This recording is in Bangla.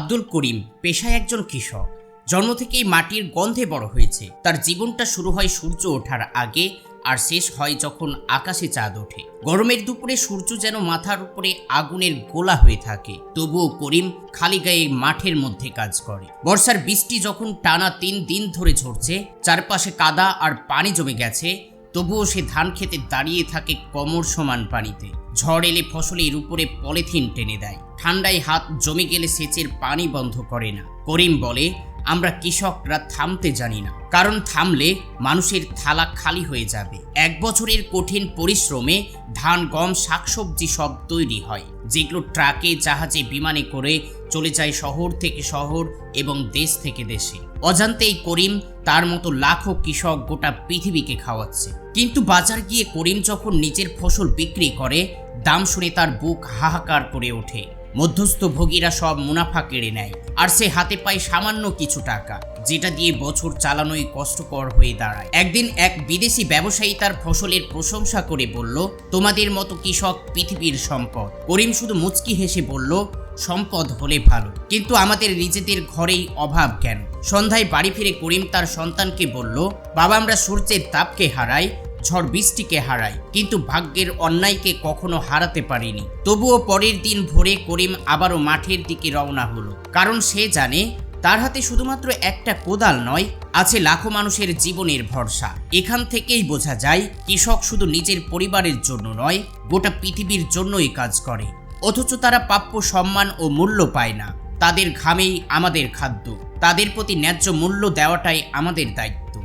আব্দুল করিম পেশায় একজন কৃষক। জন্ম থেকেই মাটির গন্ধে বড় হয়েছে। তার জীবনটা শুরু হয় সূর্য ওঠার আগে আর শেষ হয় যখন আকাশে চাঁদ ওঠে। গরমের দুপুরে সূর্য যেন মাথার উপরে আগুনের গোলা হয়ে থাকে, তবুও করিম খালি গায়ে মাঠের মধ্যে কাজ করে। বর্ষার বৃষ্টি যখন টানা 3 দিন ধরে ঝরছে, চারপাশে কাদা আর পানি জমে গেছে, তবুও সে ধান খেতে দাঁড়িয়ে থাকে কোমর সমান পানিতে। ঝড় এলে ফসলের উপরে পলিথিন টেনে দেয়, ঠান্ডায় হাত জমে গেলে সেচের পানি বন্ধ করে না। করিম বলে, আমরা কৃষকরা থামতে জানি না, কারণ থামলে মানুষের থালা খালি হয়ে যাবে। 1 বছরের কঠিন পরিশ্রমে ধান, গম, শাকসবজি সব তৈরি হয়, যেগুলো ট্রাকে, জাহাজে, বিমানে করে চলে যায় শহর থেকে শহর এবং দেশ থেকে দেশে। অজান্তেই করিম তার মতো লাখো কৃষক গোটা পৃথিবীকে খাওয়াচ্ছে। কিন্তু বাজার গিয়ে করিম যখন নিজের ফসল বিক্রি করে, দাম শুনে তার বুক হাহাকার করে ওঠে। মধ্যস্থ ভোগীরা সব মুনাফা কেড়ে নেয়, আর সে হাতে পায় সামান্য কিছু টাকা, যেটা দিয়ে বছর চালানোই কষ্টকর হয়ে দাঁড়ায়। একদিন এক বিদেশি ব্যবসায়ী তার ফসলের প্রশংসা করে বলল, তোমাদের মতো কৃষক পৃথিবীর সম্পদ। করিম শুধু মুচকি হেসে বলল, সম্পদ হলে ভালো, কিন্তু আমাদের নিজেদের ঘরেই অভাব কেন? সন্ধ্যায় বাড়ি ফিরে করিম তার সন্তানকে বলল, বাবা, আমরা সূর্যের তাপকে হারাই, ঝড় বৃষ্টিকে হারাই, কিন্তু ভাগ্যের অন্যায়কে কখনো হারাতে পারিনি। তবুও পরের দিন ভোরে করিম আবারও মাঠের দিকে রওনা হলো, কারণ সে জানে তার হাতে শুধুমাত্র একটা কোদাল নয়, আছে লাখো মানুষের জীবনের ভরসা। এখান থেকেই বোঝা যায়, কৃষক শুধু নিজের পরিবারের জন্য নয়, গোটা পৃথিবীর জন্যই কাজ করে, অথচ তারা প্রাপ্য সম্মান ও মূল্য পায় না। তাদের ঘামেই আমাদের খাদ্য, তাদের প্রতি ন্যায্য মূল্য দেওয়াটাই আমাদের দায়িত্ব।